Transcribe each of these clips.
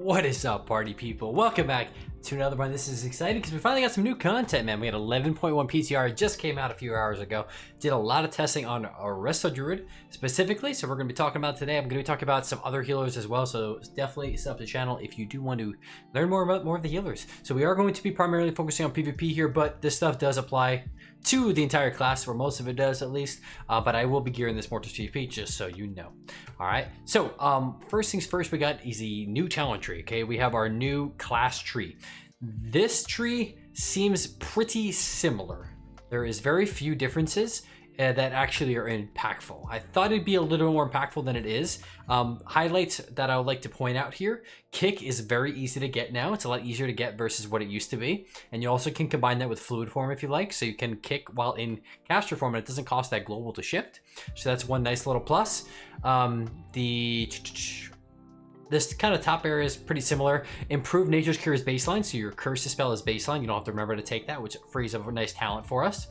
What is up, party people? Welcome back to another one. This is exciting because we finally got some new content, man. We had 11.1 PTR. It just came out a few hours ago. Did a lot of testing on our Resto Druid specifically, so we're going to be talking about today. I'm going to be talking about some other healers as well, so definitely sub the channel if you do want to learn more about more of the healers. So we are going to be primarily focusing on PvP here, but this stuff does apply to the entire class, or most of it does at least, but I will be gearing this more to PvP, just so you know. All right, so first things first, we got is the new talent tree. Okay, we have our new class tree. This tree seems pretty similar. There is very few differences that actually are impactful. I thought it'd be a little more impactful than it is. Highlights that I would like to point out here: kick is very easy to get now. It's a lot easier to get versus what it used to be, and you also can combine that with fluid form if you like, so you can kick while in caster form and it doesn't cost that global to shift, so that's one nice little plus. This kind of top area is pretty similar. Improved Nature's Cure is baseline, so your curse spell is baseline. You don't have to remember to take that, which frees up a nice talent for us.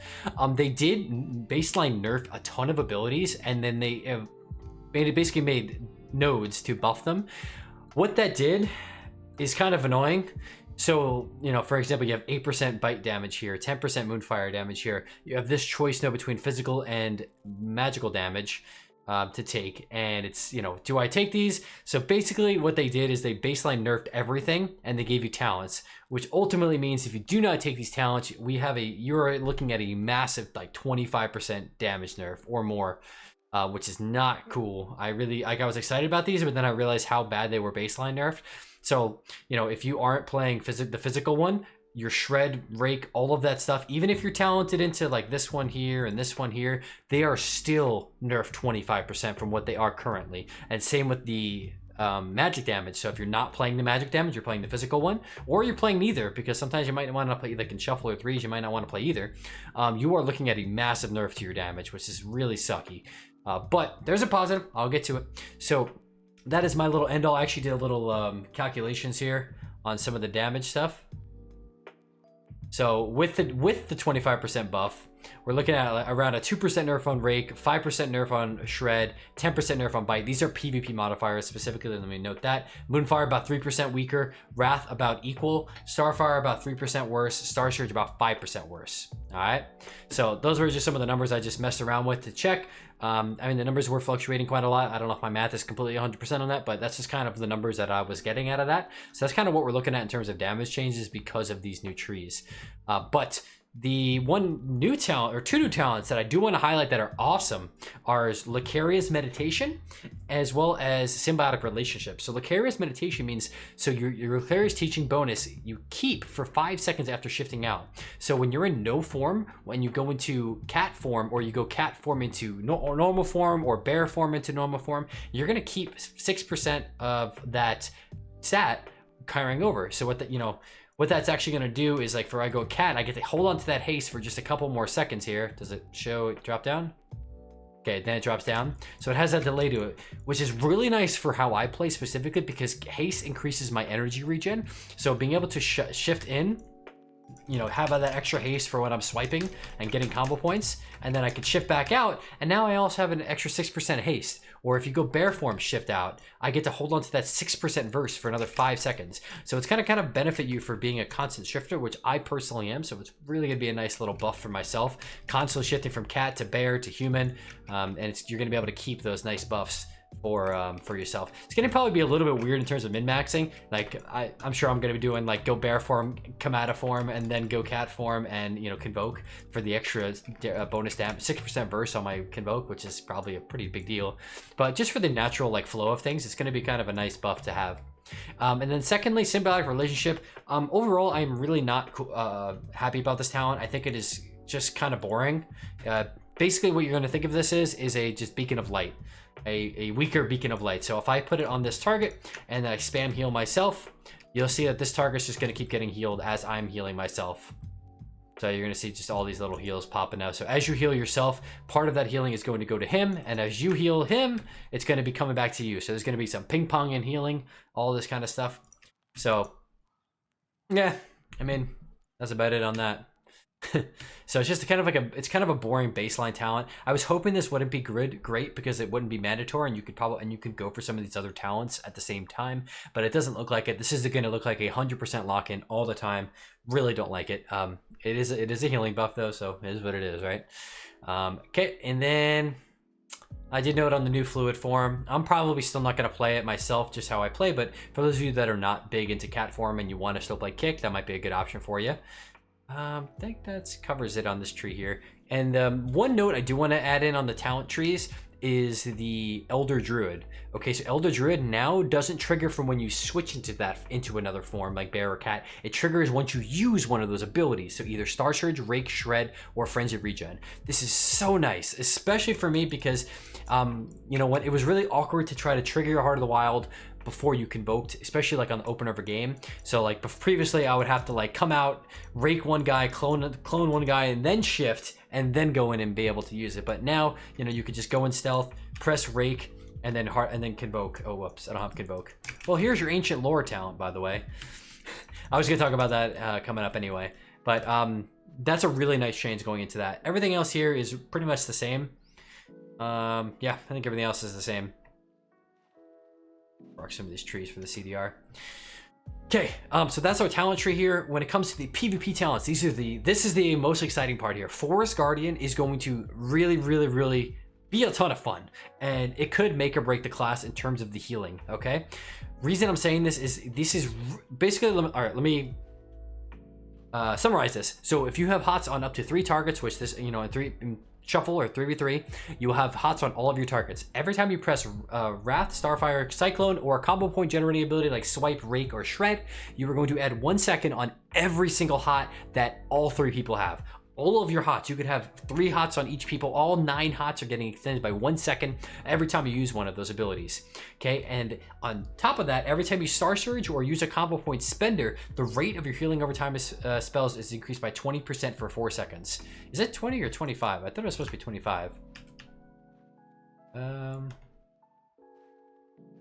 They did baseline nerf a ton of abilities, and then they basically made nodes to buff them. What that did is kind of annoying. So, you know, for example, you have 8% bite damage here, 10% moonfire damage here. You have this choice node between physical and magical damage to take, and it's, you know, do I take these? So basically what they did is they baseline nerfed everything and they gave you talents, which ultimately means if you do not take these talents, you're looking at a massive like 25% damage nerf or more, which is not cool. I was excited about these, but then I realized how bad they were baseline nerfed. So, you know, if you aren't playing the physical one, your shred, rake, all of that stuff, even if you're talented into like this one here and this one here, they are still nerfed 25% from what they are currently. And same with the magic damage. So if you're not playing the magic damage, you're playing the physical one, or you're playing neither, because sometimes you might want to play like in shuffle or threes, you might not want to play either. You are looking at a massive nerf to your damage, which is really sucky. But there's a positive. I'll get to it. So that is my little end all. I actually did a little calculations here on some of the damage stuff. So with the 25% buff, we're looking at around a 2% nerf on rake, 5% nerf on shred, 10% nerf on bite. These are PvP modifiers specifically. Let me note that. Moonfire about 3% weaker, Wrath about equal, Starfire about 3% worse, Star Surge about 5% worse. All right. So those were just some of the numbers I just messed around with to check. I mean, the numbers were fluctuating quite a lot. I don't know if my math is completely 100% on that, but that's just kind of the numbers that I was getting out of that. So that's kind of what we're looking at in terms of damage changes because of these new trees. But the one new talent, or two new talents that I do want to highlight that are awesome, are Licarious Meditation as well as Symbiotic Relationship. So Licarious Meditation means, so your Licarious Teaching bonus you keep for 5 seconds after shifting out. So when you're in no form, when you go into cat form, or you go cat form into normal form, or bear form into normal form, you're going to keep 6% of that stat carrying over. So what that's actually going to do is, like, for I go cat, I get to hold on to that haste for just a couple more seconds here. Does it show it drop down? Okay, then it drops down. So it has that delay to it, which is really nice for how I play specifically, because haste increases my energy regen. So being able to shift in, you know, have that extra haste for when I'm swiping and getting combo points, and then I can shift back out, and now I also have an extra 6% haste. Or if you go bear form shift out, I get to hold on to that 6% verse for another 5 seconds. So it's kind of benefit you for being a constant shifter, which I personally am. So it's really gonna be a nice little buff for myself, constantly shifting from cat to bear to human, and you're gonna be able to keep those nice buffs for yourself. It's gonna probably be a little bit weird in terms of min-maxing. Like I'm sure I'm gonna be doing like go bear form, come out of form, and then go cat form, and, you know, convoke for the extra bonus damage, 6% verse on my convoke, which is probably a pretty big deal. But just for the natural like flow of things, it's gonna be kind of a nice buff to have. And then secondly, Symbiotic Relationship. Overall, I'm really not happy about this talent. I think it is just kind of boring. Basically what you're going to think of this is a just beacon of light, a weaker beacon of light. So if I put it on this target and I spam heal myself, you'll see that this target's just going to keep getting healed as I'm healing myself. So you're going to see just all these little heals popping out. So as you heal yourself, part of that healing is going to go to him, and as you heal him, it's going to be coming back to you. So there's going to be some ping pong and healing, all this kind of stuff. So yeah, I mean, that's about it on that. So it's just kind of like it's kind of a boring baseline talent. I was hoping this wouldn't be great because it wouldn't be mandatory, and you could go for some of these other talents at the same time, but it doesn't look like it. This is going to look like 100% lock-in all the time. Really don't like it. It is a healing buff though, so it is what it is, right? Okay, and then I did note on the new fluid form, I'm probably still not going to play it myself, just how I play, but for those of you that are not big into cat form and you want to still play kick, that might be a good option for you. I think that covers it on this tree here. And one note I do want to add in on the talent trees is the Elder Druid. Okay, so Elder Druid now doesn't trigger from when you switch into another form like bear or cat. It triggers once you use one of those abilities. So either Star Surge, Rake, Shred, or Frenzied Regen. This is so nice, especially for me because you know what, it was really awkward to try to trigger your Heart of the Wild before you convoked, especially like on the opener of a game. So like previously I would have to like come out, rake one guy, clone one guy, and then shift, and then go in and be able to use it. But now, you know, you could just go in stealth, press rake, and then convoke. Oh, whoops, I don't have convoke. Well, here's your ancient lore talent, by the way. I was gonna talk about that coming up anyway. But that's a really nice change going into that. Everything else here is pretty much the same. Yeah, I think everything else is the same. Mark some of these trees for the CDR. Okay, so that's our talent tree here. When it comes to the PvP talents, this is the most exciting part here. Forest Guardian is going to really be a ton of fun, and it could make or break the class in terms of the healing. Okay, reason I'm saying this is basically, all right, let me summarize this. So if you have hots on up to 3 targets, which this, you know, in Shuffle or 3v3, you will have hots on all of your targets. Every time you press Wrath, Starfire, Cyclone, or a combo point generating ability like Swipe, Rake, or Shred, you are going to add 1 second on every single hot that all 3 people have. All of your hots, you could have 3 hots on each people. All 9 hots are getting extended by 1 second every time you use one of those abilities. Okay, and on top of that, every time you Star Surge or use a combo point spender, the rate of your healing over time spells is increased by 20% for 4 seconds. Is it 20 or 25? I thought it was supposed to be 25.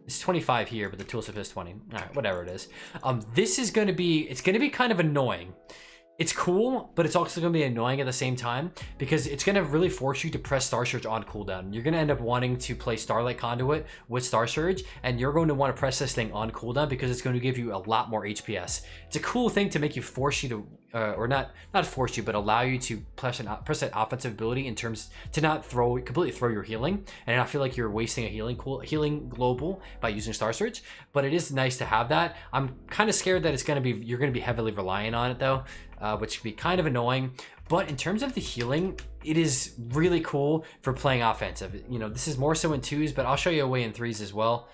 It's 25 here, but the tooltip is 20. All right, whatever it is. This is going to be, it's going to be kind of annoying. It's cool, but it's also going to be annoying at the same time because it's going to really force you to press Star Surge on cooldown. You're going to end up wanting to play Starlight Conduit with Star Surge, and you're going to want to press this thing on cooldown because it's going to give you a lot more HPS. It's a cool thing to make you force you to, or not force you, but allow you to press that offensive ability in terms to not completely throw your healing and not feel like you're wasting a healing global by using Star Surge. But it is nice to have that. I'm kind of scared that you're going to be heavily relying on it though. Which can be kind of annoying, but in terms of the healing, it is really cool for playing offensive. You know, this is more so in 2s, but I'll show you a way in 3s as well.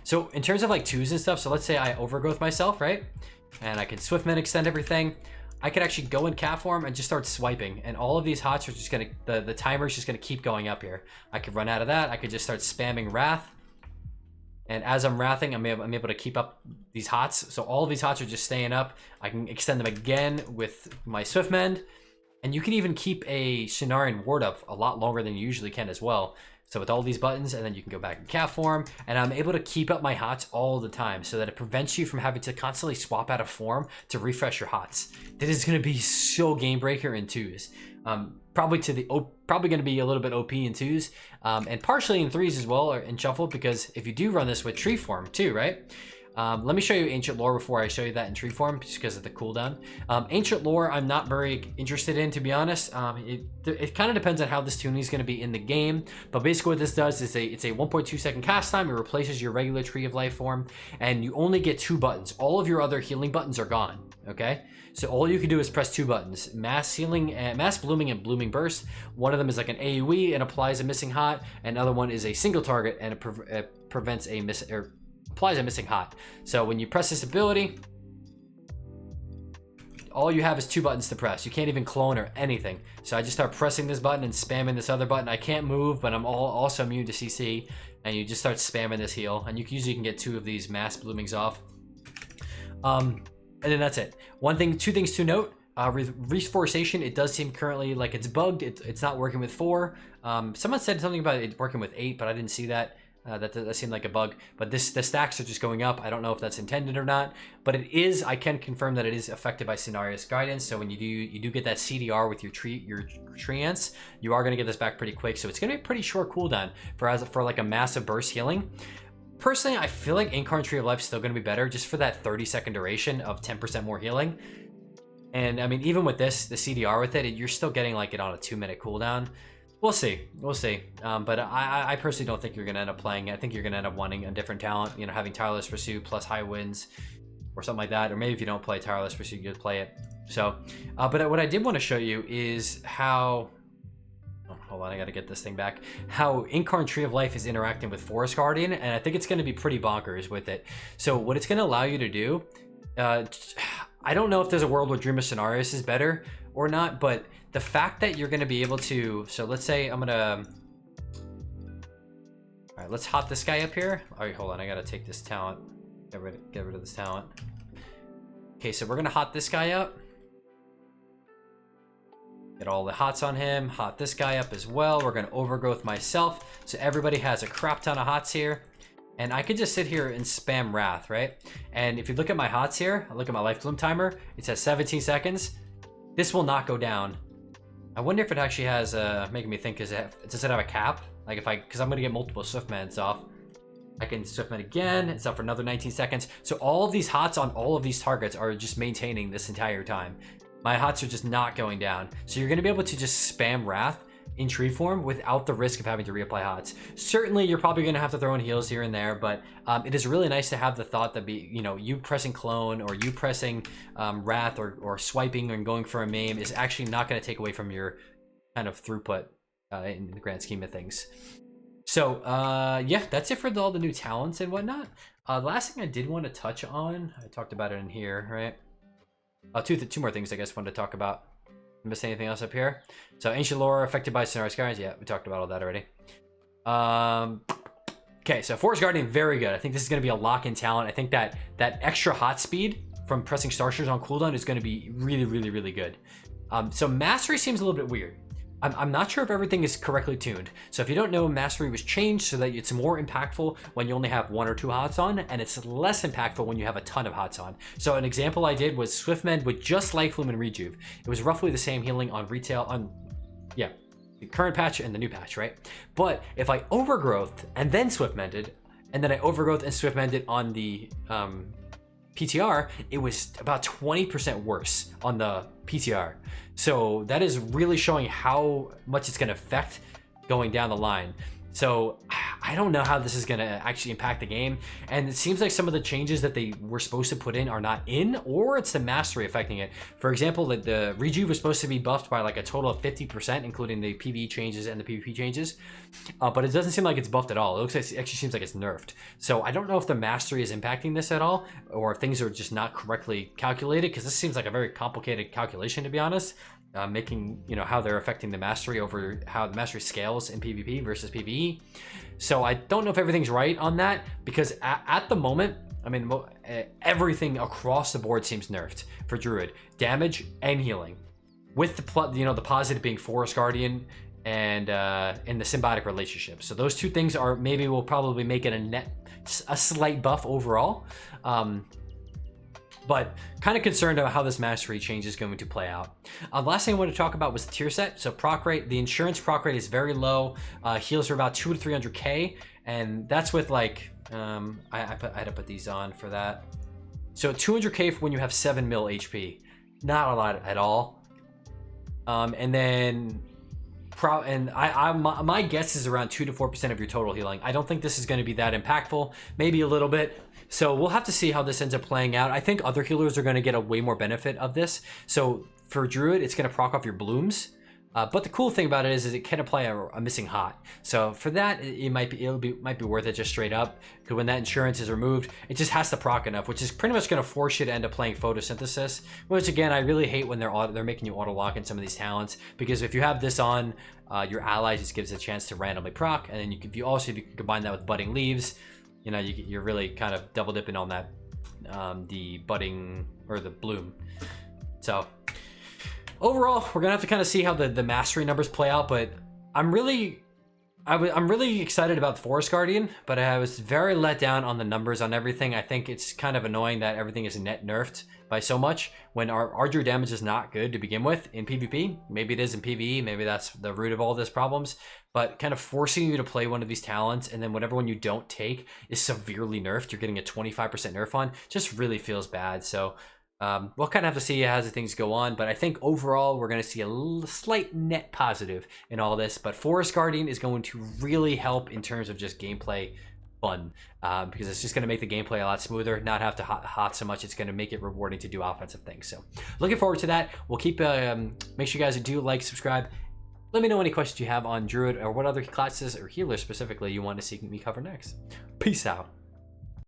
So in terms of like 2s and stuff, so let's say I overgrowth myself, right? And I can Swiftman extend everything. I could actually go in cat form and just start swiping, and all of these hots are just gonna, the timer's just gonna keep going up here. I could run out of that. I could just start spamming Wrath. And as I'm wrathing, I'm able to keep up these hots. So all of these hots are just staying up. I can extend them again with my Swiftmend. And you can even keep a Shinarian ward up a lot longer than you usually can as well. So with all these buttons, and then you can go back in cat form, and I'm able to keep up my hots all the time so that it prevents you from having to constantly swap out of form to refresh your hots. That is going to be so game breaker in 2s. Probably going to be a little bit OP in 2s, and partially in 3s as well, or in Shuffle, because if you do run this with tree form too, right? Let me show you ancient lore before I show you that in tree form, just because of the cooldown. Ancient lore, I'm not very interested in, to be honest. It kind of depends on how this tuning is going to be in the game, but basically what this does is it's a 1.2 second cast time. It replaces your regular tree of life form, and you only get 2 buttons. All of your other healing buttons are gone. Okay, so all you can do is press 2 buttons: mass healing, mass blooming, and blooming burst. One of them is like an AoE and applies a missing hot. Another one is a single target and it prevents a applies a missing hot. So when you press this ability, all you have is 2 buttons to press. You can't even clone or anything. So I just start pressing this button and spamming this other button. I can't move, but I'm also immune to CC. And you just start spamming this heal, and you usually can get 2 of these mass bloomings off. And then that's it. 2 things to note. Reforestation, it does seem currently like it's bugged. It's not working with 4. Someone said something about it working with 8, but I didn't see that. That seemed like a bug, but the stacks are just going up. I don't know if that's intended or not, but it is. I can confirm that it is affected by Cenarius guidance. So when you do get that CDR with your tree ants, you are going to get this back pretty quick. So it's going to be a pretty short cooldown for like a massive burst healing. Personally, I feel like Incarnate Tree of Life is still going to be better just for that 30-second duration of 10% more healing. And I mean, even with this, the CDR with it, you're still getting like it on a 2-minute cooldown. We'll see. We'll see. But I personally don't think you're going to end up playing it. I think you're going to end up wanting a different talent, you know, having Tireless Pursuit plus High Winds or something like that. Or maybe if you don't play Tireless Pursuit, you just play it. So, but what I did want to show you is how... Oh, hold on, I got to get this thing back. How Incarnate Tree of Life is interacting with Forest Guardian. And I think it's going to be pretty bonkers with it. So what it's going to allow you to do... I don't know if there's a world where Dream of Cenarius is better or not, but the fact that you're going to be able to... So let's say I'm going to... All right, let's hot this guy up here. All right, hold on. I got to take this talent. Get rid of this talent. Okay, so we're going to hot this guy up. Get all the hots on him. Hot this guy up as well. We're going to overgrowth myself. So everybody has a crap ton of hots here. And I could just sit here and spam Wrath, right? And if you look at my hots here, I look at my life bloom timer, it says 17 seconds. This will not go down. I wonder if it actually has, making me think, does it have a cap? Like if because I'm gonna get multiple Swiftmeds off. I can Swiftmed again, it's up for another 19 seconds. So all of these hots on all of these targets are just maintaining this entire time. My hots are just not going down. So you're gonna be able to just spam Wrath in tree form without the risk of having to reapply hots. Certainly you're probably going to have to throw in heals here and there, but it is really nice to have the thought that you pressing clone or you pressing Wrath or swiping and going for a maim is actually not going to take away from your kind of throughput in the grand scheme of things. So yeah, that's it for all the new talents and whatnot. The last thing I did want to touch on, I talked about it in here, right? Two more things I guess I wanted to talk about. Miss anything else up here? So ancient lore affected by Cenarius guys. Yeah, we talked about all that already. Okay, so Forest Guardian, very good. I think this is going to be a lock-in talent. I think that extra hot speed from pressing Starsters on cooldown is going to be really, really, really good. So Mastery seems a little bit weird. I'm not sure if everything is correctly tuned. So if you don't know, Mastery was changed so that it's more impactful when you only have 1 or 2 hots on, and it's less impactful when you have a ton of hots on. So an example I did was Swiftmend with just Life Bloom and Rejuve. It was roughly the same healing on retail, the current patch and the new patch, right? But if I overgrowth and then Swiftmended, and then I overgrowth and Swiftmended on the PTR, it was about 20% worse on the PTR. So that is really showing how much it's going to affect going down the line. So I don't know how this is going to actually impact the game. And it seems like some of the changes that they were supposed to put in are not in, or it's the mastery affecting it. For example, the Rejuve was supposed to be buffed by like a total of 50%, including the PvE changes and the PvP changes. But it doesn't seem like it's buffed at all. It looks like it actually seems like it's nerfed. So I don't know if the mastery is impacting this at all, or if things are just not correctly calculated, because this seems like a very complicated calculation, to be honest. Making, how they're affecting the mastery over how the mastery scales in PvP versus PvE. So I don't know if everything's right on that, because at the moment, I mean, everything across the board seems nerfed for Druid. Damage and healing. With the the positive being Forest Guardian and in the symbiotic relationship. So those two things will probably make it a slight buff overall. But kind of concerned about how this mastery change is going to play out. Last thing I wanted to talk about was the tier set. So proc rate, the insurance proc rate is very low. Heals are about 200 to 300k, and that's with like I had to put these on for that. So 200k for when you have 7 mil HP, not a lot at all. And then my guess is around 2 to 4% of your total healing. I don't think this is going to be that impactful. Maybe a little bit. So we'll have to see how this ends up playing out. I think other healers are going to get a way more benefit of this. So for Druid, it's going to proc off your blooms. But the cool thing about it is it can apply a missing hot. So for that, it might be worth it just straight up. Because when that insurance is removed, it just has to proc enough, which is pretty much going to force you to end up playing photosynthesis. Which again, I really hate when they're making you auto lock in some of these talents, because if you have this on, your ally just gives a chance to randomly proc, and then if you can combine that with budding leaves, you're really kind of double dipping on that, the budding or the bloom. So overall, we're gonna have to kind of see how the mastery numbers play out, but I'm really I'm really excited about the Forest Guardian, but I was very let down on the numbers on everything. I think it's kind of annoying that everything is net nerfed by so much when our Druid damage is not good to begin with in PvP. Maybe it is in PvE, maybe that's the root of all this problems, but kind of forcing you to play one of these talents and then whatever one you don't take is severely nerfed, you're getting a 25% nerf on, just really feels bad. So we'll kind of have to see as things go on, but I think overall we're going to see a slight net positive in all this. But Forest Guardian is going to really help in terms of just gameplay fun, because it's just going to make the gameplay a lot smoother, not have to hot so much. It's going to make it rewarding to do offensive things. So looking forward to that. We'll keep make sure you guys do like, subscribe. Let me know any questions you have on Druid or what other classes or healers specifically you want to see me cover next. Peace out.